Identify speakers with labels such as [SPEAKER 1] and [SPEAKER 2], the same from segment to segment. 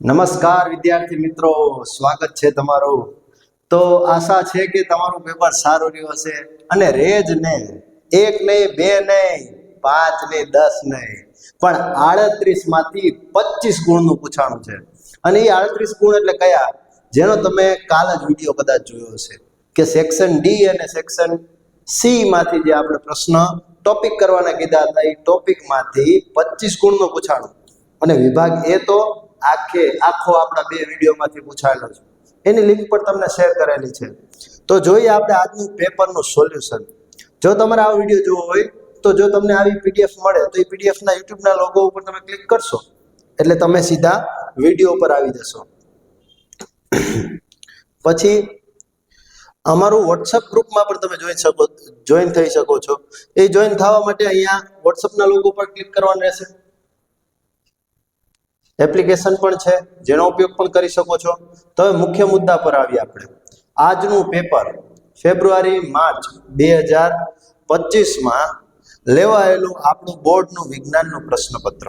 [SPEAKER 1] નમસ્કાર વિદ્યાર્થી મિત્રો, સ્વાગત છે તમારું. તો આશા છે કે તમારું પેપર સારું રહ્યું હશે અને રેજ ને એક નહીં, બે નહીં, 5 નહીં, 10 નહીં, પણ 38 માંથી 25 ગુણનું પૂછાણું છે. અને એ 38 ગુણ એટલે કયા? જેનો તમે કાલ જ વિડીયો કદાચ જોયો હશે કે સેક્શન ડી અને સેક્શન સી માંથી જે આપણે પ્રશ્ન ટોપિક કરવાના કીધા હતા, એ ટોપિકમાંથી 25 ગુણનું પૂછાણું. અને વિભાગ એ તો આખો આપણા 2 વિડીયોમાંથી પૂછાયેલો છે. એની લિંક પણ તમને શેર કરેલી છે. તો જોઈએ આપણે આજનું પેપરનું સોલ્યુશન. જો તમારે આ વિડીયો જોવો હોય તો જો તમને આવી પીડીએફ મળે તો એ પીડીએફના યુટ્યુબના લોગો ઉપર તમે ક્લિક કરશો એટલે તમે સીધા વિડીયો ઉપર આવી જશો. પછી અમારું વોટ્સઅપ ગ્રુપમાં પણ તમે જોઈન થઈ શકો છો. એ જોઈન થવા માટે અહીંયા વોટ્સઅપના લોગો પર ક્લિક કરવાનું રહેશે. એપ્લિકેશન પણ છે જેનો ઉપયોગ પણ કરી શકો છો. તો હવે મુખ્ય મુદ્દા પર આવીએ આપણે. આજનું પેપર ફેબ્રુઆરી-માર્ચ 2025માં લેવાયેલું આપણું બોર્ડનું વિજ્ઞાનનું પ્રશ્નપત્ર.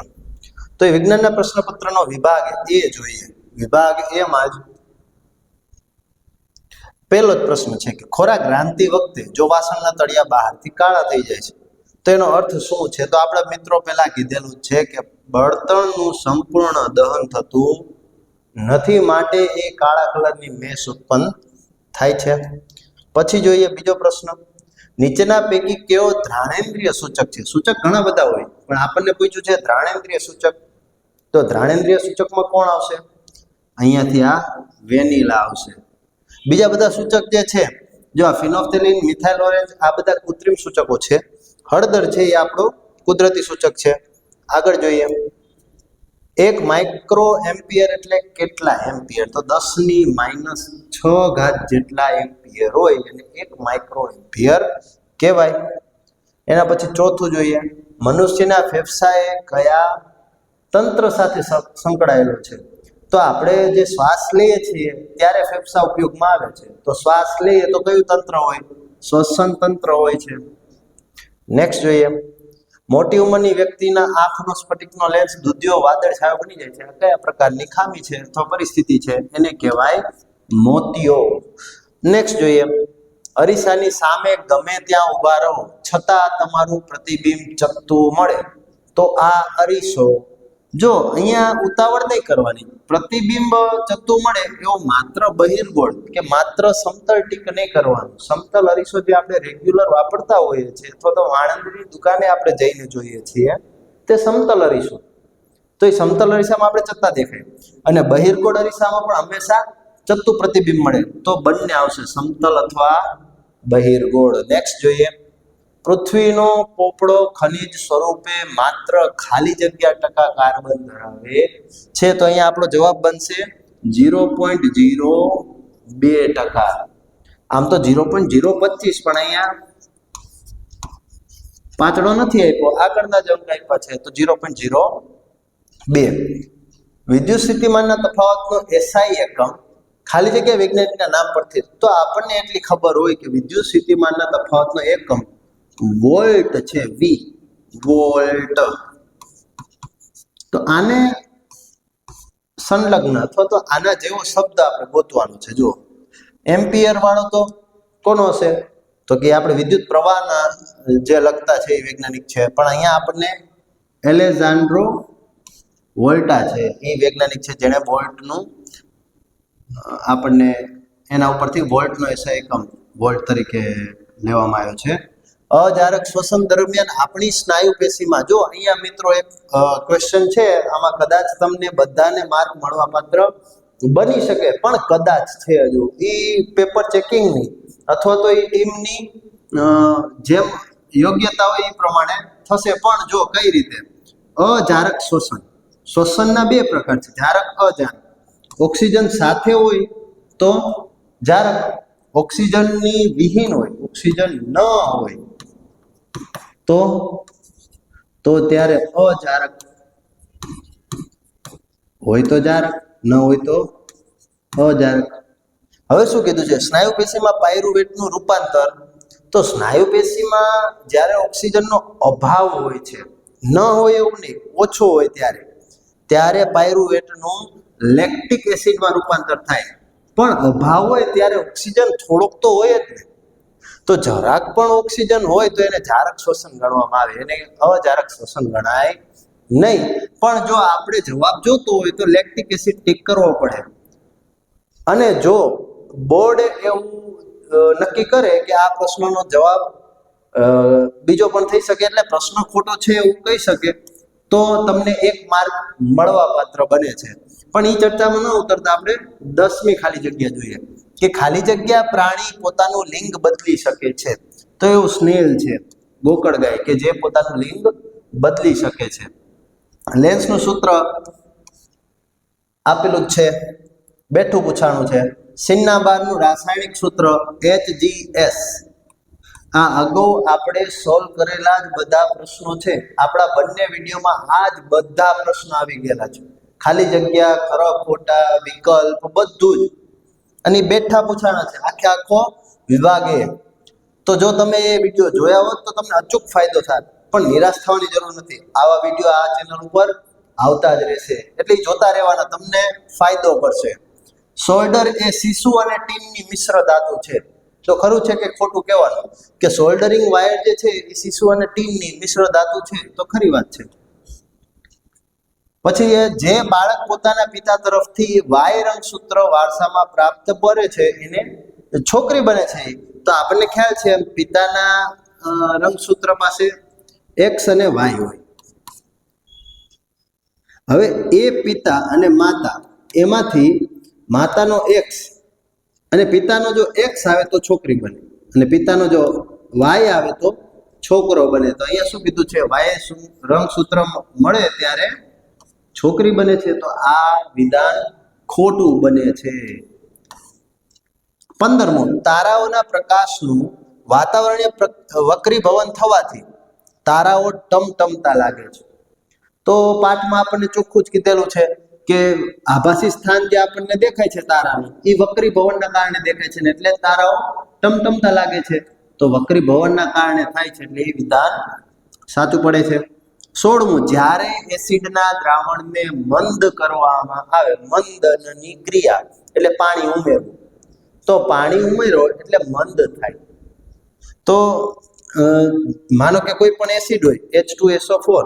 [SPEAKER 1] તો એ વિજ્ઞાનના પ્રશ્નપત્રનો વિભાગ એ જોઈએ. વિભાગ એમાં જ પહેલો જ પ્રશ્ન છે કે ખોરાક રાંધતી વખતે જો વાસણના તળિયા બહારથી કાળા થઈ જાય છે તો એનો અર્થ શું છે? તો આપણા મિત્રો પહેલા કીધેલું છે કે બળતણનું સંપૂર્ણ દહન થતું નથી, માટે એ કાળા કલરની મેશ ઉત્પન્ન થાય છે. પછી જોઈએ બીજો પ્રશ્ન, નીચેના પૈકી કયો ઘ્રાણેન્દ્રિય સૂચક છે? સૂચક ઘણા બધા હોય પણ આપણને પૂછ્યું છે ઘ્રાણેન્દ્રિય સૂચક. તો ઘ્રાણેન્દ્રિય સૂચકમાં કોણ આવશે? અહીંયાથી આ વેનીલા આવશે. બીજા બધા સૂચક જે છે, જો આ ફિનોલ્ફથેલિન, મિથાઇલ ઓરેન્જ, આ બધા કૃત્રિમ સૂચકો છે. હળદર છે એ આપણું કુદરતી સૂચક છે. આગળ જોઈએ, 1 માઇક્રો એમ્પિયર એટલે કેટલા એમ્પિયર? તો 10⁻6 જેટલા એમ્પિયર હોય અને 1 માઇક્રો એમ્પિયર કહેવાય. એના પછી ચોથું જોઈએ, મનુષ્યના ફેફસાએ કયા તંત્ર સાથે સંકળાયેલો છે? તો આપણે જે શ્વાસ લઈએ છીએ ત્યારે ફેફસા ઉપયોગમાં આવે છે. તો શ્વાસ લઈએ તો કયું તંત્ર હોય? શ્વસન તંત્ર હોય છે. નેક્સ્ટ જોઈએ, મોટી ઉંમરની વ્યક્તિના આંખનો સ્ફટિકનો લેન્સ દૂધિયો વાદળછાયો બની જાય છે. આ કયા પ્રકારની ખામી છે અથવા પરિસ્થિતિ છે? એને કહેવાય મોતિયો. નેક્સ્ટ જોઈએ, અરીસાની સામે ગમે ત્યાં ઊભા રહો છતાં તમારું પ્રતિબિંબ ચકતું મળે તો આ અરીસો. જો અહીંયા ઉતાવળ નહીં કરવાની. પ્રતિબિંબ ચકતું મળે એવો માત્ર બહિર્ગોળ કે માત્ર સમતલ ટીક નહીં કરવાનું. સમતલ અરીસો જે આપણે રેગ્યુલર વાપરતા હોઈએ છીએ અથવા તો વાણંદની દુકાને આપણે જઈને જોઈએ છીએ તે સમતલ અરીસો. તો એ સમતલ અરીસામાં આપણે ચકતા દેખાય અને બહિર્ગોળ અરીસામાં પણ હંમેશા ચકતું પ્રતિબિંબ મળે. તો બંને આવશે, સમતલ અથવા બહિર્ગોળ. નેક્સ્ટ જોઈએ, પૃથ્વીનો પોપડો ખનિજ સ્વરૂપે માત્ર ખાલી જગ્યા % કાર્બન ધરાવે છે. તો અહીંયા આપણો જવાબ બનશે 0.02%. આમ તો 0.025 પણ અહીંયા પાંચડો નથી આપ્યો, આગળના જ અંક આપ્યા છે તો 0.02. વિદ્યુત સ્થિતિમાનના તફાવતનો એસઆઈ એકમ ખાલી જગ્યા વૈજ્ઞાનિકના નામ પરથી. તો આપણને એટલી ખબર હોય કે વિદ્યુત સ્થિતિમાનના તફાવતનો એકમ વોલ્ટ છે, વી વોલ્ટ. તો આને સંલગ્ન અથવા તો આના જેવો શબ્દ આપણે ગોતવાનો છે. જુઓ, એમ્પિયર વાળો તો કોનો હશે? તો કે આપણે વિદ્યુત પ્રવાહના જે લખતા છે એ વૈજ્ઞાનિક છે, પણ અહીંયા આપણને એલેઝાન્ડ્રો વોલ્ટા છે એ વૈજ્ઞાનિક છે જેણે વોલ્ટનું આપણને એના ઉપરથી વોલ્ટનો એસઆઈ એકમ વોલ્ટ તરીકે લેવામાં આવ્યો છે. અજારક શ્વસન દરમિયાન આપણી સ્નાયુ પેશીમાં, જો અહીંયા મિત્રો એક ક્વેશ્ચન છે, આમાં કદાચ તમને બધાને માર્ક મળવા પાત્ર બની શકે પણ કદાચ છે, હજુ એ પેપર ચેકિંગની અથવા તો એ ટીમની જેમ યોગ્યતા હોય એ પ્રમાણે થશે. પણ જો કઈ રીતે? અજારક શ્વસન, શ્વસનના 2 પ્રકાર છે, જારક, અજારક. ઓક્સિજન સાથે હોય તો જારક, ઓક્સિજનની વિહીન હોય, ઓક્સિજન ન હોય તો ત્યારે અજારક, હોય તો જારક, ન હોય તો અજારક. હવે શું કીધું છે? સ્નાયુ પેશીમાં પાયરુવેટનું રૂપાંતર. તો સ્નાયુ પેશીમાં જ્યારે ઓક્સિજનનો અભાવ હોય છે, ન હોય એવું નહીં, ઓછો હોય ત્યારે પાયરુવેટનું લેક્ટિક એસિડમાં રૂપાંતર થાય, પણ અભાવ હોય ત્યારે ઓક્સિજન થોડોક તો હોય જ ને. તો જરાક પણ ઓક્સિજન હોય તો એને જારક શ્વસન ગણવામાં આવે, એને અજારક શ્વસન ગણાય નહીં. પણ જો આપણે જવાબ જોતો હોય તો લેક્ટિક એસિડ ટીક કરવો પડે. અને જો બોર્ડ એવું નક્કી કરે કે આ પ્રશ્નનો જવાબ બીજો પણ થઈ શકે, એટલે પ્રશ્ન ખોટો છે એવું કહી શકે, તો તમને 1 માર્ક મળવા પાત્ર બને છે. પણ એ ચર્ચામાં ન ઉતરતા આપણે 10મી ખાલી જગ્યા જોઈએ કે ખાલી જગ્યા પ્રાણી પોતાનું લિંગ બદલી શકે છે. તો એવું સ્નેલ છે, ગોકળગાય, કે જે પોતાનું લિંગ બદલી શકે છે. લેન્સનું સૂત્ર આપેલું જ છે, બેઠું પૂછાણું છે. સિન્નાબારનું રાસાયણિક સૂત્ર HGS. આ અગાઉ આપણે સોલ્વ કરેલા જ બધા પ્રશ્નો છે. આપણા બંને વિડીયોમાં આ જ બધા પ્રશ્નો આવી ગયેલા છે. ખાલી જગ્યા, ખરા ખોટા, વિકલ્પ, બધું જ. અને બેઠા પૂછાણા છે, આખો વિભાગે. તો જો તમે એ વિડીયો જોયા હોત તો તમને અચૂક ફાયદો થાય. પણ નિરાશ થવાની જરૂર નથી, આવા વિડીયો આ ચેનલ ઉપર આવતા જ રહેશે, એટલે જોતા રહેવાના, તમને ફાયદો પડશે. સોલ્ડર એ સીસુ અને ટીનની મિશ્ર ધાતુ છે. તો ખરું છે કે ખોટું કહેવાનું કે સોલ્ડરિંગ વાયર જે છે એ સીસુ અને ટીનની મિશ્ર ધાતુ છે? તો ખરી વાત છે. પછી જે બાળક પોતાના પિતા તરફથી વાય રંગસૂત્ર વારસામાં પ્રાપ્ત કરે છે એને છોકરી બને છે. તો આપણને ખ્યાલ છે પિતાના રંગસૂત્ર પાસે એક્સ અને વાય હોય. હવે એ પિતા અને માતા, એમાંથી માતાનો એક્સ અને પિતાનો જો એક્સ આવે તો છોકરી બને, અને પિતાનો જો વાય આવે તો છોકરો બને. તો અહીંયા શું કીધું છે? વાય રંગસૂત્ર મળે ત્યારે છોકરી બને છે. તો આ વિધાન ખોટું બને છે. 15મું, તારાઓના પ્રકાશનું વાતાવરણીય વક્રીભવન થવાથી તારાઓ ટમટમતા લાગે છે. તો પાઠમાં આપણને ચોખ્ખું જ કીધેલું છે કે આભાસી સ્થાન જે આપણને દેખાય છે તારાનું, એ વક્રીભવનના કારણે દેખાય છે ને, એટલે તારાઓ ટમટમતા લાગે છે. તો વક્રીભવનના કારણે થાય છે, એટલે એ વિધાન સાચું પડે છે. 16મું, જ્યારે એસિડના દ્રાવણને મંદ કરવામાં આવે, મંદનની ક્રિયા એટલે પાણી ઉમેરવું. તો પાણી ઉમેરો એટલે મંદ થાય. તો માનો કે કોઈ પણ એસિડ હોય, H2SO4,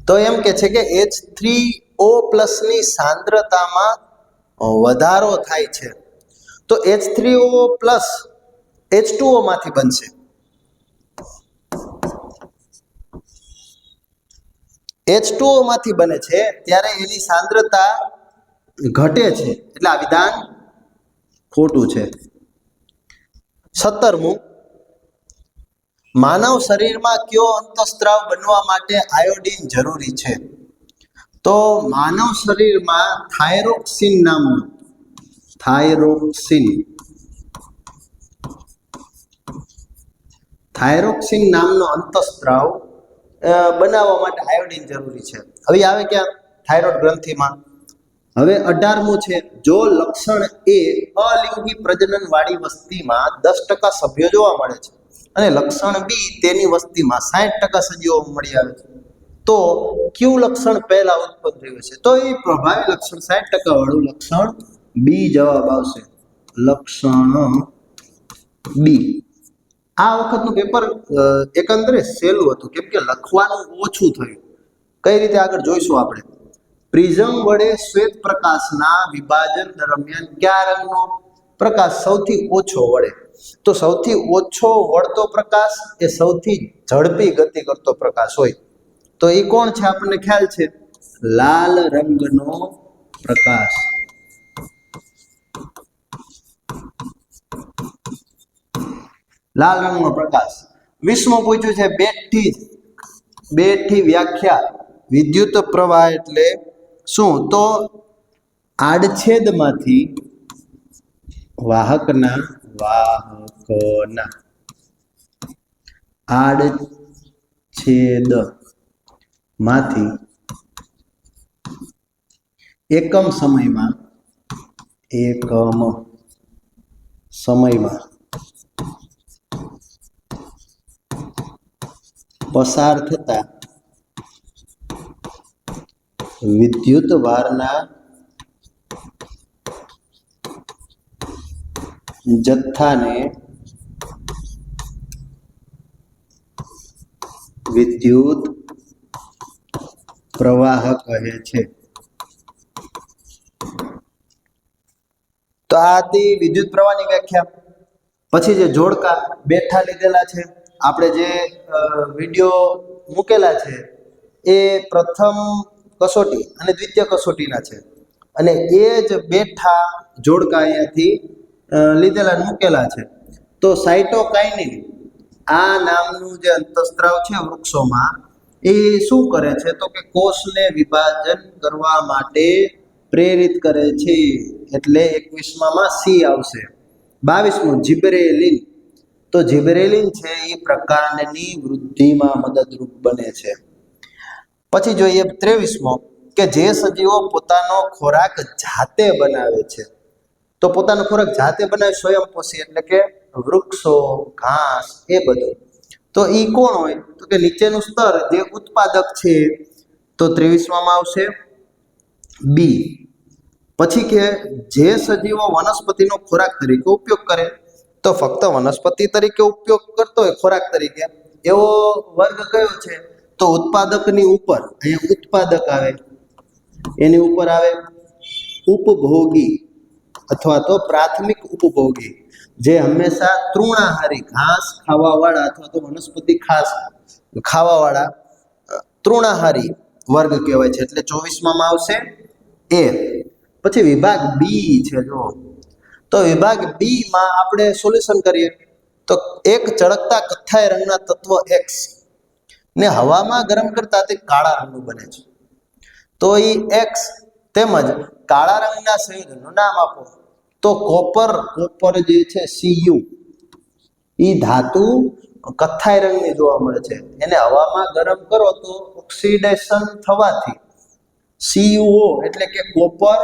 [SPEAKER 1] તો એમ કે છે કે H3O+ ની સાંદ્રતામાં વધારો થાય છે. તો H3O+ H2O માંથી બનશે. H2O માંથી બને છે ત્યારે એની સાંદ્રતા ઘટે છે, એટલે આ વિધાન ખોટું છે. 17મું, માનવ શરીરમાં કયો અંતઃસ્ત્રાવ બનવા માટે આયોડિન જરૂરી છે? તો માનવ શરીરમાં થાઇરોક્સિન નામનો અંતઃસ્ત્રાવ બનાવવા માટે આયોડિન જરૂરી છે. હવે આવે ક્યાં? થાઇરોઇડ ગ્રંથિમાં. હવે 18મું છે, જો લક્ષણ એ અલિંગી પ્રજનન વાળી વસ્તીમાં 10% સભ્યો જોવા મળે છે અને લક્ષણ બી તેની વસ્તીમાં 60% સજીવો મળી આવે છે, તો કયું લક્ષણ પહેલા ઉત્પન્ન થયું છે? તો એ પ્રભાવી લક્ષણ 60% વાળું લક્ષણ બી જવાબ આવશે. લક્ષણ બી. આ વખતનું પેપર એકંદરે સહેલું હતું, કેમ કે લખવાનું ઓછું થયું. કઈ રીતે આગળ જોઈશું આપણે. પ્રિઝમ વડે શ્વેત પ્રકાશના વિભાજન દરમિયાન કયા રંગનો પ્રકાશ સૌથી ઓછો વળે? તો સૌથી ઓછો વળતો પ્રકાશ એ સૌથી ઝડપી ગતિ કરતો પ્રકાશ હોય. તો એ કોણ છે? આપણને ખ્યાલ છે, લાલ રંગનો પ્રકાશ. લાલ રંગનો પ્રકાશ. 20મું પૂછ્યું છે, બેઠી વ્યાખ્યા. વિદ્યુત પ્રવાહ એટલે શું? તો આડછેદમાંથી વાહકના આડછેદમાંથી એકમ સમયમાં પસાર થતા વિદ્યુત ભારના જથ્થાને વિદ્યુત પ્રવાહ કહે છે. તો આ હતી વિદ્યુત પ્રવાહની વ્યાખ્યા. પછી જે જોડકા બેઠા લીધેલા છે, આપણે જે વિડીયો મૂકેલા છે એ પ્રથમ કસોટી અને દ્વિતીય કસોટીના છે, અને એ જ બેઠા જોડકા અહીંયાથી લીધેલા મૂકેલા છે. તો સાયટોકાઇનિન આ નામનું જે અંતઃસ્ત્રાવ છે વૃક્ષોમાં, એ શું કરે છે તો કે કોષને વિભાજન કરવા માટે પ્રેરિત કરે છે. એટલે 21માં સી આવશે. 22મું જિબરેલિન. તો જિબરેલિન છે એ પ્રકાંડની વૃદ્ધિમાં મદદરૂપ બને છે. પછી જોઈએ 23મો કે જે સજીવો પોતાનો ખોરાક જાતે બનાવે છે. તો પોતાનો ખોરાક જાતે બનાવે, સ્વયંપોષી, એટલે કે વૃક્ષો, ઘાસ, એ બધું. તો એ કોણ હોય તો કે નીચેનું સ્તર જે ઉત્પાદક છે. તો 23માં આવશે બી. પછી કે જે સજીવો વનસ્પતિનો ખોરાક તરીકે ઉપયોગ કરે. તો ફક્ત વનસ્પતિ તરીકે ઉપયોગ કરતો હોય ખોરાક તરીકે, એવો વર્ગ કયો છે તો ઉત્પાદકની ઉપર, અહીંયા ઉત્પાદક આવે, એની ઉપર આવે ઉપભોગી અથવા તો પ્રાથમિક ઉપભોગી, જે હંમેશા તૃણાહારી ઘાસ ખાવાવાળા અથવા તો વનસ્પતિ ખાસ ખાવાવાળા તૃણાહારી વર્ગ કહેવાય છે. એટલે 24માં આવશે એ. પછી વિભાગ બી છે. જો તો વિભાગ બી માં આપણે સોલ્યુશન કરીએ તો એક ચળકતા કથ્થાઈ રંગના તત્વ એક્સ ને હવામાં ગરમ કરતા તે કાળા રંગનું બને છે. તો એ એક્સ તેમજ કાળા રંગના સંયોજનનું નામ આપો. તો કોપર જે છે સીયુ, એ ધાતુ કથ્થાઈ રંગની જોવા મળે છે. એને હવામાં ગરમ કરો તો ઓક્સિડેશન થવાથી CuO એટલે કે કોપર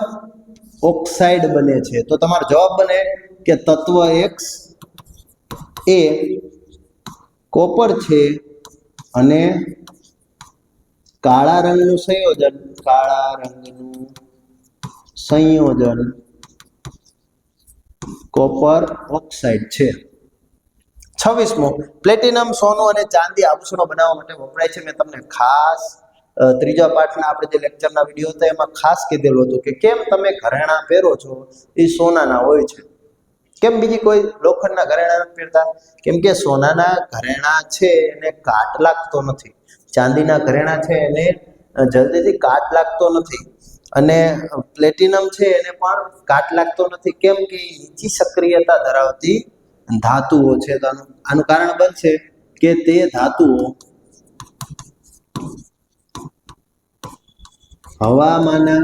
[SPEAKER 1] ઓક્સાઇડ બને છે. તો તમારો જવાબ બને કે તત્વ એક્સ એ કોપર છે અને કાળા રંગનું સંયોજન કોપર ઓક્સાઇડ છે. 26મો પ્લેટિનમ, સોનું અને ચાંદી આભૂષણો બનાવવા માટે વપરાય છે. મેં તમને ખાસ ત્રીજા પાઠના આપણે જે લેક્ચરના વિડીયો હતા એમાં ખાસ કીધેલું હતું કે કેમ તમે ઘરેણાં પહેરો છો એ સોનાના હોય છે, કેમ બીજી કોઈ લોખંડના ઘરેણાં નથી પહેરતા? કેમ કે સોનાના ઘરેણાં છે એને કાટ લાગતો નથી, ચાંદીના ઘરેણાં છે એને જલ્દીથી કાટ લાગતો નથી, અને પ્લેટિનમ છે એને પણ કાટ લાગતો નથી. કેમ કે નીચી સક્રિયતા ધરાવતી ધાતુઓ છે. તો આનું કારણ બનશે કે તે ધાતુઓ હવામાંના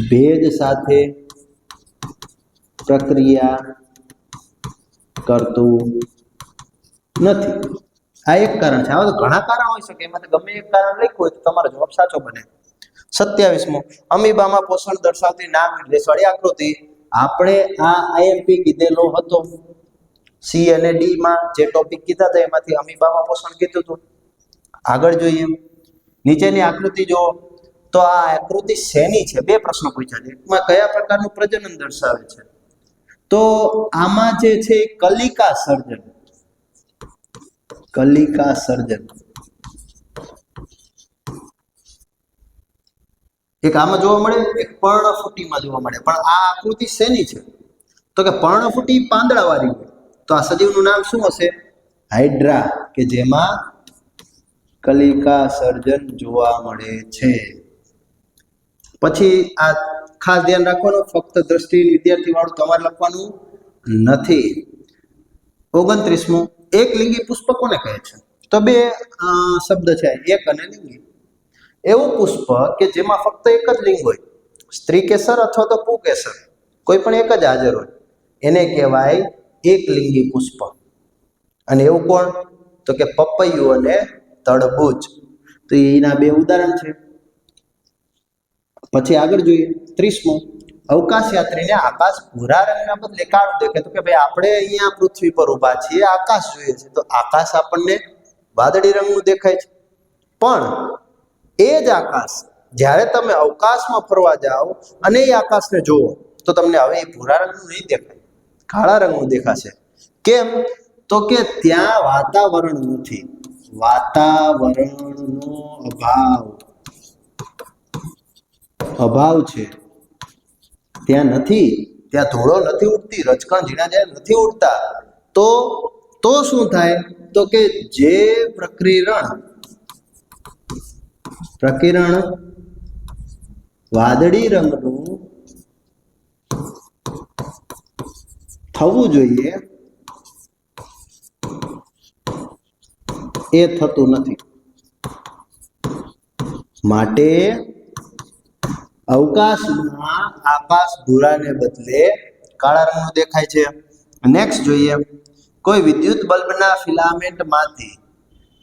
[SPEAKER 1] ભેજ સાથે પ્રક્રિયા કરતું નથી. આ એક કારણ છે. આવા તો ઘણા કારણ હોઈ શકે, એમાંથી ગમે એક કારણ લખ્યું હોય તો તમારો જવાબ સાચો બને. 27મો અમીબામાં પોષણ દર્શાવતી નામ નિર્દેશવાળી આકૃતિ. આપણે આ આઈએમપી કીધેલો હતો સી અને ડી માં જે ટોપિક કીધા હતા એમાંથી અમીબામાં પોષણ કીધું હતું. આગળ જોઈએ, નીચેની આકૃતિ જો. તો આ આકૃતિ શેની છે? બે પ્રશ્નો પૂછ્યા છે. એકમાં કયા પ્રકારનું પ્રજનન દર્શાવે છે? તો આમાં જે છે કલિકા સર્જન એક આમાં જોવા મળે, એક પર્ણફુટીમાં જોવા મળે. પણ આ આકૃતિ શેની છે તો કે પર્ણફુટી પાંદડાવાળી હોય. તો આ સજીવનું નામ શું હશે? હાઇડ્રા, કે જેમાં કલિકા સર્જન જોવા મળે છે. પછી આ ખાસ ધ્યાન રાખવાનું, ફક્ત દ્રષ્ટિ વિદ્યાર્થી વાળું તમારે લખવાનું નથી. 29મું એક લિંગી પુષ્પ કોને કહે છે? તો બે શબ્દ છે, એક અને લિંગી. એવું પુષ્પ કે જેમાં ફક્ત એક જ લિંગ હોય, સ્ત્રી કેસર અથવા તો પુંકેસર, કોઈ પણ એક જ હાજર હોય, એને કહેવાય એક લિંગી પુષ્પ. અને એવું કોણ? તો કે પપૈયું અને તરબૂચ. તો એના બે ઉદાહરણ છે. પછી આગળ જોઈએ 30મું અવકાશ યાત્રીને આકાશ ભૂરા રંગના બદલે કાળું દેખે. તો કે ભાઈ આપણે અહીંયા પૃથ્વી પર ઊભા છીએ, આકાશ જોઈએ છે, તો આકાશ આપણને વાદળી રંગનું દેખાય છે. પણ એ જ આકાશ જ્યારે તમે અવકાશમાં ફરવા જાઓ અને એ આકાશને જુઓ તો તમને હવે એ ભૂરા રંગનું નહીં દેખાય, કાળા રંગનું દેખાશે. કેમ? તો કે ત્યાં વાતાવરણ નથી, વાતાવરણનો અભાવ છે, ત્યાં નથી, ત્યાં ધૂળો નથી ઉડતી, રજકણ ઝીણા ઝીણા નથી ઉડતા. તો શું થાય? તો કે જે પ્રકિરણ વાદળી રંગનું થવું જોઈએ એ થતું નથી. માટે અવકાશમાં આકાશ ભૂરાને બદલે કાળા રંગનું દેખાય છે. નેક્સ્ટ જોઈએ, કોઈ વિદ્યુત બલ્બના ફિલામેન્ટમાંથી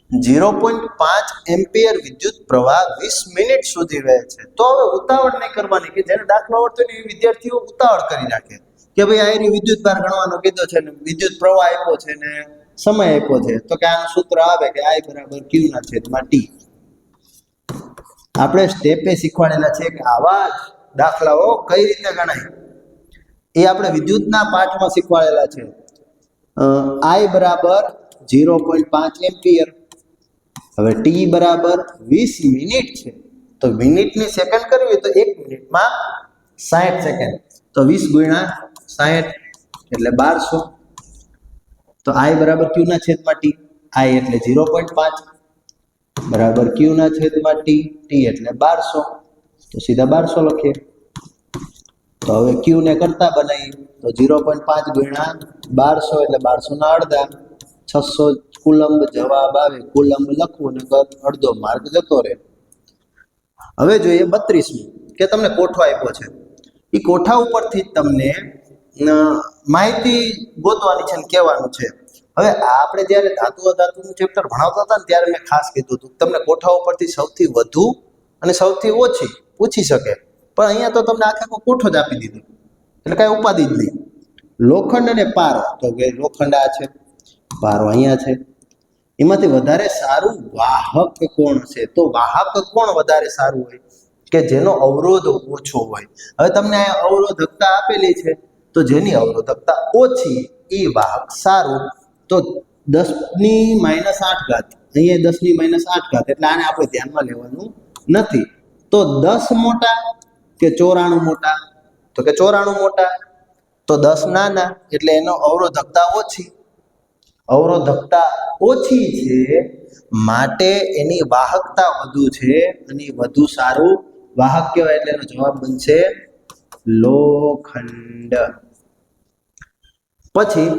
[SPEAKER 1] 0.5 એમ્પિયર વિદ્યુત પ્રવાહ 20 મિનિટ સુધી વહે છે. તો હવે ઉતાવળ નહીં કરવાની, કે જેને દાખલો આવડતો હોય એ વિદ્યાર્થીઓ ઉતાવળ કરી નાખે કે ભાઈ આ વિદ્યુત ભાર ગણવાનો કીધો છે ને વિદ્યુત પ્રવાહ આપ્યો છે ને સમય આપ્યો છે, તો કે આનું સૂત્ર આવે કે I બરાબર Q ના છેદમાં T. આપણે સ્ટેપે શીખવાડેલા છે કે આવા જ દાખલાઓ કઈ રીતે ગણાય એ આપણે વિદ્યુતના પાઠમાં શીખવાડેલા છે. I બરાબર 0.5 એમ્પિયર. હવે T બરાબર 20 મિનિટ છે, તો મિનિટની સેકન્ડ કરવી તો 1 મિનિટમાં 60 સેકન્ડ, તો 20 ગુણ્યા 60 એટલે 1200. તો I બરાબર Q ના છેદમાં T, I એટલે 0.5 બરાબર Q ના છેદમાં T, T એટલે 1200, તો સીધા 1200 લખીએ. તો હવે Q ને કરતા બનાવી તો 0.5 ગુણ્યા 1200 એટલે 1200 ના અડધા, 600 કુલંબ જવાબ આવે. કુલંબ લખવું ને અડધો માર્ક જતો રહે. હવે જોઈએ 32મું, કે તમને કોઠો આપ્યો છે, એ કોઠા ઉપરથી તમને માહિતી ગોતવાની છે ને કહેવાનું છે. હવે આપણે જ્યારે ધાતુનું ચેપ્ટર ભણાવતા હતા ને ત્યારે મેં ખાસ કીધું હતું તમને કોઠા ઉપરથી સૌથી વધુ અને સૌથી ઓછી પૂછી શકે, પણ અહીંયા તો તમને આખો કોઠો જ આપી દીધો એટલે કાંઈ ઉપાધિ જ નહીં. લોખંડ અને પારો, તો કે લોખંડ આ છે, પારો અહીંયા છે, એમાંથી વધારે સારું વાહક કોણ છે? તો વાહક કોણ વધારે સારું હોય? કે જેનો અવરોધ ઓછો હોય. હવે તમને અવરોધકતા આપેલી છે, તો જેની અવરોધકતા ઓછી એ વાહક સારું. તો 10⁻⁸ અહીંયા 10⁻⁸ એટલે આને આપણે ધ્યાનમાં લેવાનું નથી. તો 10 મોટા કે 94 મોટા? તો કે 94 મોટા. તો 10 નાના એટલે એનો અવરોધકતા ઓછી. અવરોધકતા ઓછી છે માટે એની વાહકતા વધુ છે અને વધુ સારું વાહક કહેવાય, એટલે એનો જવાબ બનશે લોખંડ. પછી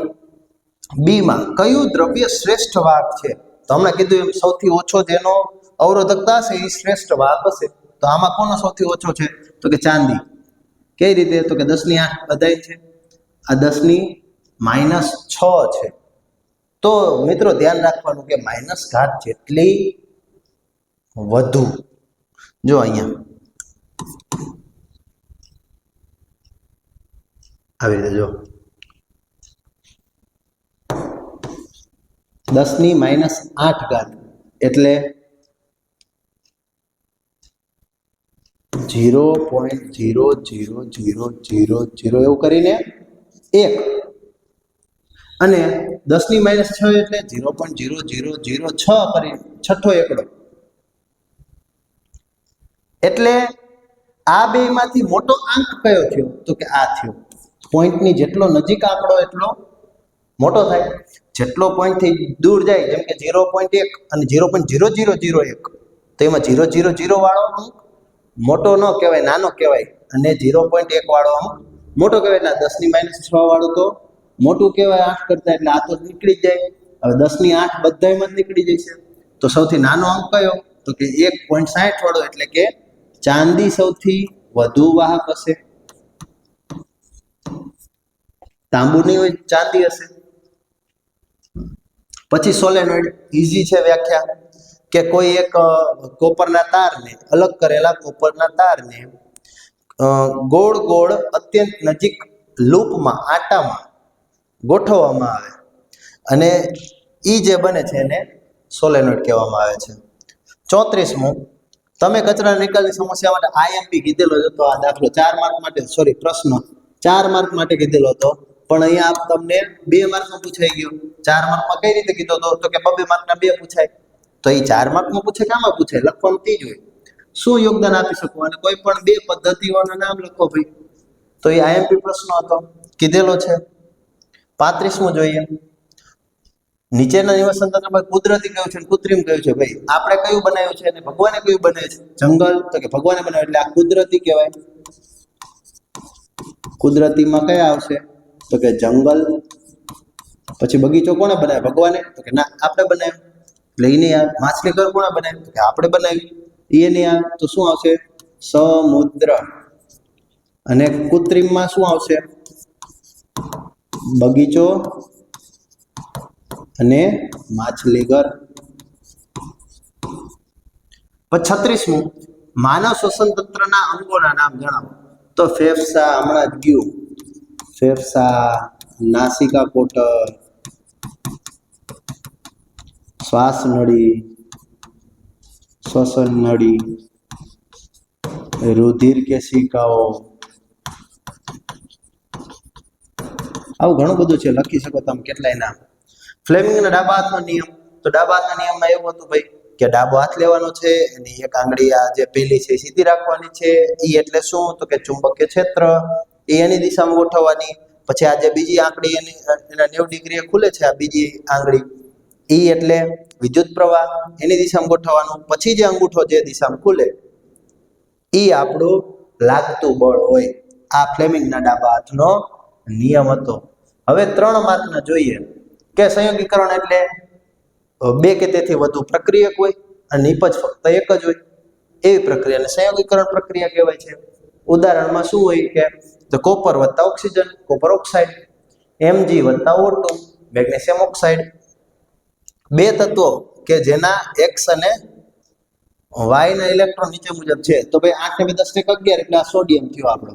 [SPEAKER 1] બી માં કયું દ્રવ્ય શ્રેષ્ઠ વાહક છે? તો હમણાં કીધું એમ સૌથી ઓછો જેનો અવરોધકતા હશે એ શ્રેષ્ઠ વાહક હશે. તો આમાં કોનો સૌથી ઓછો છે? તો કે ચાંદી. કઈ રીતે? તો કે 10⁸ બધાય છે, આ 10⁻⁶ છે. તો મિત્રો ધ્યાન રાખવાનું કે માઇનસ ઘાત જેટલી વધુ, જો અહીંયા આવી રીતે જો 10⁻⁸ એટલે 0.00000 એવું કરીને 1, અને 10⁻⁶ એટલે 0.0006 કરી છઠ્ઠો એકડો. એટલે આ બે માંથી મોટો આંક કયો થયો? તો કે આ થયો. પોઈન્ટની જેટલો નજીક આંકડો એટલો મોટો થાય, જેટલો પોઈન્ટથી દૂર જાય, જેમ કે 0.1 અને 0.0001, તો એમાં 000 વાળો અંક મોટો ન કહેવાય, નાનો કહેવાય, અને 0.1 વાળો અંક મોટો કહેવાય. એટલે 10⁻⁶ વાળું તો મોટું કહેવાય 8 કરતા, એટલે આ તો નીકળી જ જાય. હવે 10⁸ બધાયમાં જ નીકળી જશે. તો સૌથી નાનો અંક કયો? તો કે 1.60 વાળો, એટલે કે ચાંદી સૌથી વધુ વાહક હશે. તાંબુ નહીં હોય, ચાંદી હશે. પછી સોલેનોઇડ, ઈઝી છે વ્યાખ્યા, કે કોઈ એક કોપરના તારને, અલગ કરેલા કોપરના તારને ગોળ ગોળ અત્યંત નજીક લૂપમાં, આટામાં ગોઠવવામાં આવે, અને ઈ જે બને છે એને સોલેનોઇડ કહેવામાં આવે છે. 34મું, તમે કચરા નિકાલની સમસ્યા માટે આઈએમપી કીધેલો જ હતો. આ દાખલો 4 માર્ક માટે, સોરી પ્રશ્ન 4 માર્ક માટે કીધેલો હતો, પણ અહીંયા આપ તમને 2 માર્કમાં પૂછાઈ ગયો. 4 માર્કમાં કઈ રીતે કીધો હતો? તો કે 2 માર્કના 2 પૂછાય. તો એ 4 માર્કમાં પૂછે કે આમાં પૂછાય? લખવાનું તે જ હોય. શું યોગદાન આપી શકો અને કોઈ પણ 2 પદ્ધતિઓના નામ લખો ભાઈ. તો એ આઈએમપી પ્રશ્ન હતો, કીધેલો છે. 35મું જોઈએ. નીચેના નિવાસન તંત્રમાં કુદરતી કયું છે અને કૃત્રિમ કયું છે? ભાઈ આપણે કયું બનાવ્યું છે અને ભગવાને કયું બનાવ્યું છે? જંગલ. તો કે ભગવાને બનાવ્યું એટલે આ કુદરતી કહેવાય. કુદરતીમાં કયા આવશે? તો કે જંગલ. પછી બગીચો કોણે બનાવ્યો? ભગવાને. તો કે ના, આપણે બનાવ્યો એટલે એ નહીં આવે. માછલી ઘર કોણે બનાવ્યું? તો કે આપણે બનાવ્યું, એ નહીં આવે. તો શું આવશે? સમુદ્ર. અને કૃત્રિમમાં શું આવશે? બગીચો અને માછલી ઘર. 36મું, માનવ શ્વસન તંત્રના અંગોના નામ જણાવો. તો ફેફસા હમણાં જ ગયું. ફેફસા, નાસિકા કોટર, શ્વાસ નળી, શ્વસન નળી, રુધિર કેશિકાઓ, આવું ઘણું બધું છે, લખી શકો તમે કેટલાય નામ. ફ્લેમિંગના ડાબા હાથનો નિયમ. તો ડાબા હાથના નિયમમાં એવું હતું ભાઈ કે ડાબો હાથ લેવાનો છે, એની એક આંગળી આ જે પેલી છે સીધી રાખવાની છે. ઈ એટલે શું? તો કે ચુંબકીય ક્ષેત્ર, એ એની દિશામાં ગોઠવવાની. પછી આ જે બીજી આંગળી એના 90 ડિગ્રીએ ખુલે છે, આ બીજી આંગળી, ઈ એટલે વિદ્યુત પ્રવાહ, એની દિશામાં ગોઠવવાનું. પછી જે અંગૂઠો જે દિશામાં ખુલે ઈ આપણું લાગતું બળ હોય. આ ફ્લેમિંગના ડાબા હાથનો નિયમ હતો. હવે 3 માર્કના જોઈએ કે સંયોગીકરણ એટલે 2 કે તેથી વધુ પ્રક્રિયક હોય અને નિપજ ફક્ત એક જ હોય, એવી પ્રક્રિયાને સંયોગીકરણ પ્રક્રિયા કહેવાય છે. ઉદાહરણમાં શું હોય કે તો કોપર વત્તા ઓક્સિજન, કોપર ઓક્સાઇડ, Mg વત્તા O2, મેગ્નેશિયમ ઓક્સાઇડ. 2 તત્વો કે જેના X અને Y ના ઇલેક્ટ્રોન નીચે મુજબ છે. તો ભાઈ 8 ને 2 10 ને 11 એટલે આ સોડિયમ થયો આપણો.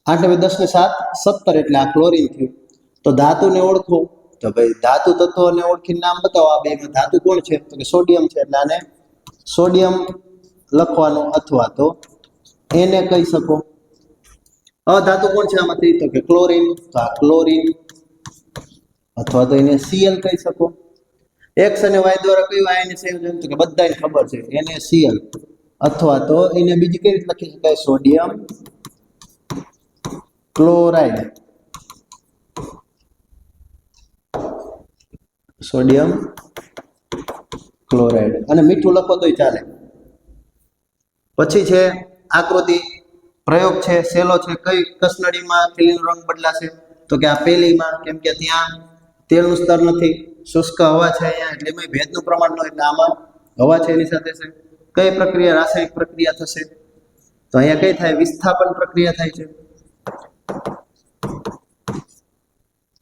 [SPEAKER 1] 8 ને 10 ને 7 17 એટલે આ ક્લોરીન થયું. તો ધાતુને ઓળખો. તો ભાઈ ધાતુ તત્વોને ઓળખીને નામ બતાવો. આ બેમાં ધાતુ કોણ છે? તો કે સોડિયમ છે, એટલે આને સોડિયમ લખવાનું, અથવા તો એને કહી શકો. અધાતુ કોણ છે આમાંથી? તો કે ક્લોરીન, તો આ ક્લોરીન, અથવા તો એને Cl કહી શકો. X અને Y દ્વારા કયું આયન સંયોજન? તો કે બધાને ખબર છે, NaCl, અથવા તો એને બીજી કઈ રીતે લખી શકાય? Sodium chloride. Sodium chloride. અને મીઠું લખો તોય ચાલે. પછી છે આકૃતિ પ્રયોગ છે, સેલો છે. કઈ કસનળીમાં થેલીનો રંગ બદલાશે? તો કે આ પેલીમાં, કેમ કે ત્યાં તેલનું સ્તર નથી, શુષ્ક હવા છે અહીંયા, એટલે એમાં ભેજનું પ્રમાણ ન હોય, એટલે આમાં હવા છે એની સાથે છે. કઈ પ્રક્રિયા? રાસાયણિક પ્રક્રિયા થશે. તો અહીંયા કઈ થાય? વિસ્થાપન પ્રક્રિયા થાય છે.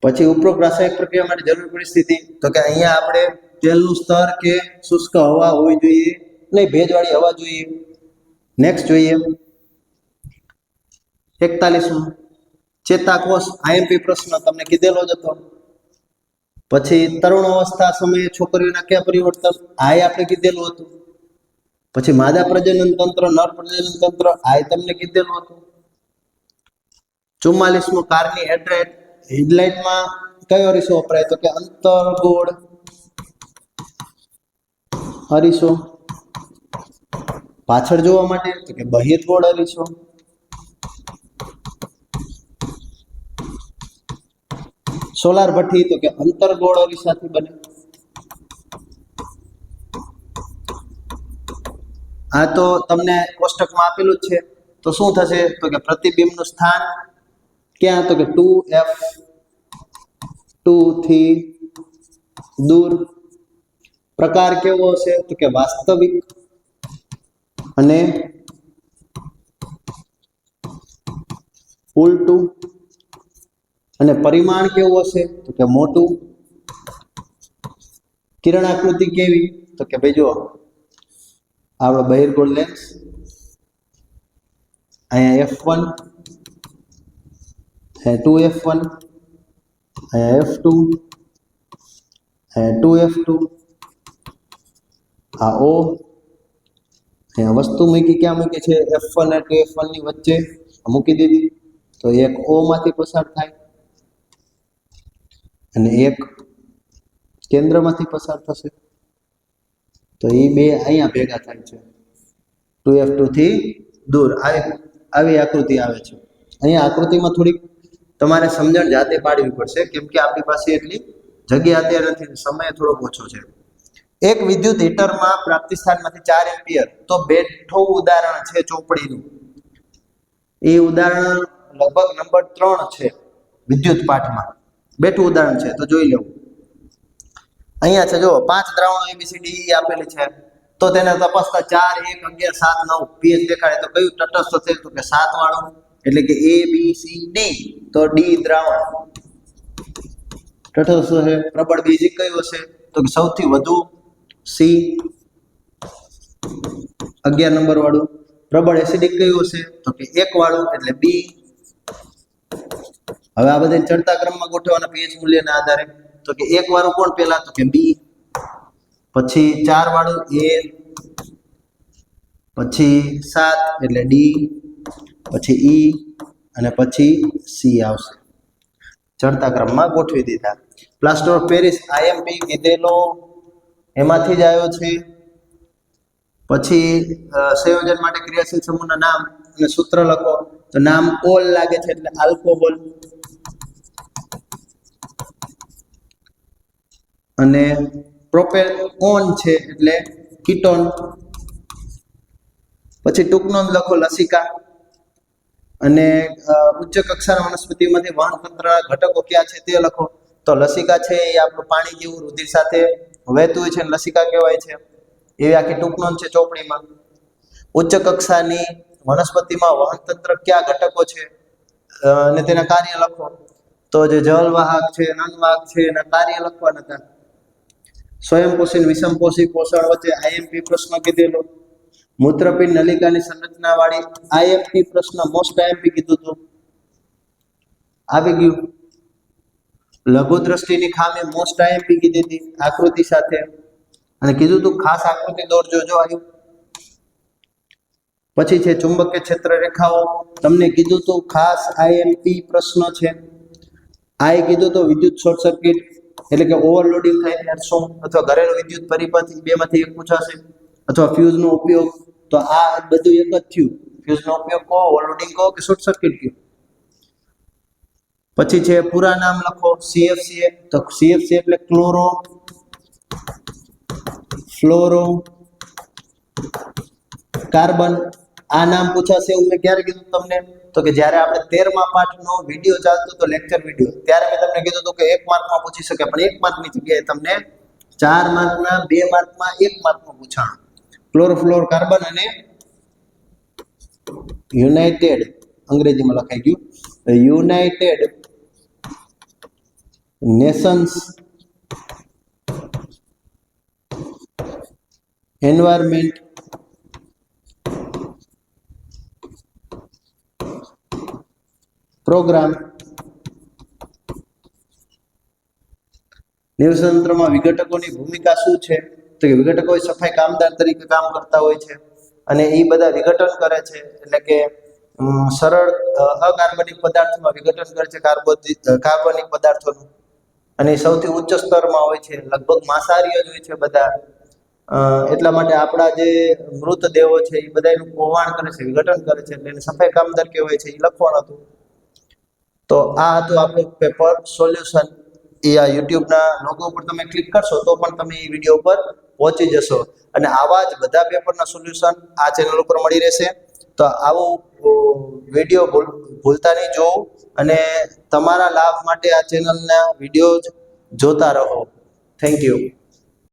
[SPEAKER 1] પછી ઉપરોક્ત રાસાયણિક પ્રક્રિયા માટે જરૂરી પરિસ્થિતિ. તો કે અહીંયા આપણે તેલનું સ્તર કે શુષ્ક હવા હોવી જોઈએ નહીં, ભેજવાળી હવા જોઈએ. નેક્સ્ટ જોઈએ 41મું, ચેતાકોષ. આઈએમપી પ્રશ્ન તમને કીધેલો જ હતો. પછી તરુણ અવસ્થા સમયે છોકરીઓના કયા પરિવર્તન? આ આપણે કીધેલું હતું. પછી માદા પ્રજનન તંત્ર, નર પ્રજનન તંત્ર, આ તમને કીધેલું હતું. 44મું, કારની હેડલાઇટમાં કયો અરીસો વપરાય? તો કે અંતર્ગોળ અરીસો. પાછળ જોવા માટે? તો કે બહિર્ગોળ અરીસો. સોલાર ભઠ્ઠી? તો કે અંતર્ગોળ અરીસાથી બને. આ તો તમને કોષ્ટકમાં આપેલું જ છે. તો શું થશે? તો કે પ્રતિબિંબનું સ્થાન ક્યાં? તો કે 2F2 થી દૂર. પ્રકાર કેવો હશે? તો કે વાસ્તવિક. અને ઉલટું. અને પરિમાણ કેવું હશે? તો કે મોટું. કિરણાકૃતિ કેવી? તો કે ભાઈ જો આપણો બહિર્ગોળ લેન્સ, અહીંયા F1, અહીંયા 2F1, અહીંયા F2, અહીંયા 2F2, આ O, અહીંયા વસ્તુ મૂકી, ક્યાં મૂકી છે? F1 અને 2F1 ની વચ્ચે મૂકી દીધી, તો એક O માંથી પસાર થાય અને એક કેન્દ્રમાંથી પસાર થશે, તો એ બે અહીંયા ભેગા થાય છે 2F2 થી દૂર. આવી આકૃતિ આવે છે. અહીંયા આકૃતિમાં થોડીક તમારે સમજણ જાતે પાડવી પડશે, કેમ કે આપણી પાસે એટલી જગ્યા અત્યારે નથી, સમય થોડો ઓછો છે. એક વિદ્યુત હીટરમાં પ્રાપ્તિ સ્થાનમાંથી 4 એમ્પિયર, તો બેઠું ઉદાહરણ છે ચોપડીનું. એ ઉદાહરણ લગભગ નંબર 3 છે વિદ્યુત પાઠમાં, બેઠું ઉદાહરણ છે, તો જોઈ લેવું. અહીંયા છે જો 5 દ્રાવણો ABCD આપેલી છે, તો તેને તપાસતા 4 1 11 7 9 pH દેખાડે, તો કયું તટસ્થ છે? તો કે 7 વાળું, એટલે કે ABCD, તો D દ્રાવણ તટસ્થ છે. પ્રબળ બેઝિક કયું હશે? તો કે સૌથી વધુ C, 11 નંબર વાળું. પ્રબળ એસિડિક કયું હશે? તો કે 1 વાળું, એટલે B. હવે આ બધાને ચડતા ક્રમમાં ગોઠવવાના pH મૂલ્યના આધારે, તો કે 1 વાળું કોણ પહેલા? તો કે B, પછી 4 વાળું A, પછી 7 એટલે D, પછી E અને પછી C આવશે. ચડતા ક્રમમાં ગોઠવી દીધા. પ્લાસ્ટર ઓફ પેરિસ IMP કીધેલો, એમાંથી જ આવ્યો છે. પછી સંયોજન માટે ક્રિયાશીલ સમૂહના નામ અને સૂત્ર લખો, તો નામ ઓલ લાગે છે એટલે આલ્કોહોલ, અને પ્રોપેન ઓન છે એટલે કીટોન. પછી ટૂંક નોંધ લખો લસિકા. અને ઉચ્ચ કક્ષાના વનસ્પતિમાંથી વહન તંત્રના ઘટકો ક્યાં છે તે લખો, તો લસિકા છે એ આપણું પાણી જેવું રુધિર સાથે વહેતું હોય છે, લસિકા કહેવાય છે. એવી આખી ટૂંક નોંધ છે ચોપડીમાં. ઉચ્ચ કક્ષાની વનસ્પતિમાં વહન તંત્ર કયા ઘટકો છે અને તેના કાર્ય લખો, તો જે જલવાહક છે, નનવાહક છે, એના કાર્ય લખવાના હતા. સ્વયંપોષી વિષમપોષી પોષણ વચ્ચે IMP પ્રશ્ન કીધેલો. મૂત્રપિંડ નલિકાની સંરચના વાળી IMP પ્રશ્ન, મોસ્ટ IMP કીધું હતું, આવી ગયું. લઘુ દ્રષ્ટિની ખામી મોસ્ટ IMP કીધી હતી આકૃતિ સાથે, અને કીધું તું ખાસ આકૃતિ દોરજો, જો આવ્યું. પછી છે ચુંબકીય ક્ષેત્ર રેખાઓ, તમને કીધું તું ખાસ IMP પ્રશ્ન છે. આઈ કીધું તો વિદ્યુત શોર્ટ સર્કિટ એટલે કે ઓવરલોડિંગ થાય ત્યારે શું, અથવા ઘરેલું વિદ્યુત પરિપથ, બેમાંથી એક પૂછાશે, અથવા ફ્યુઝનો ઉપયોગ. તો આ બધું એક જ થયું, ફ્યુઝનો ઉપયોગ કહો, ઓવરલોડિંગ કહો કે શોર્ટ સર્કિટ કહો. પછી છે પૂરા નામ લખો. CFCA, તો CFC એટલે ક્લોરો ફ્લોરો કાર્બન. આ નામ પૂછાશે એવું મેં ક્યારે કીધું તમને? તો કે જ્યારે આપણે 13મા પાઠનો વિડીયો ચાલતો હતો, લેક્ચર વિડીયો, ત્યારે મેં તમને કીધું હતું કે 1 માર્કમાં પૂછી શકે, પણ 1 માર્કની જગ્યાએ તમને 4 માર્કના, 2 માર્કમાં, 1 માર્કમાં પૂછાણું. ક્લોરોફ્લોર કાર્બન અને યુનાઇટેડ, અંગ્રેજીમાં લખાઈ ગયું, યુનાઇટેડ નેશન્સ એન્વાયરમેન્ટ પ્રોગ્રામ. નિર્વસનતંત્રમાં વિઘટકોની ભૂમિકા શું છે? તો કે વિઘટકો સફાઈ કામદાર તરીકે કામ કરતા હોય છે, અને એ બધા વિઘટન કરે છે, એટલે કે સરળ અકાર્બનિક પદાર્થોમાં વિઘટન કરે છે કાર્બનિક પદાર્થોનું, અને સૌથી ઉચ્ચ સ્તરમાં હોય છે. લગભગ માંસાહારી જ હોય છે બધા. એટલા માટે આપણા જે મૃતદેહો છે એ બધાનું પોવાણ કરે છે, વિઘટન કરે છે, એટલે એને સફાઈ કામદાર કહેવાય છે. એ લખવાનું હતું. તો આ હતું આપણું પેપર સોલ્યુશન. એ આ યુટ્યુબના લોગો ઉપર તમે ક્લિક કરશો તો પણ તમે એ વિડીયો ઉપર પહોંચી જશો, અને આવા જ બધા પેપરના સોલ્યુશન આ ચેનલ ઉપર મળી રહેશે. તો આવું વિડીયો ભૂલતા નહીં જોવું, અને તમારા લાભ માટે આ ચેનલના વિડીયો જોતા રહો. Thank you.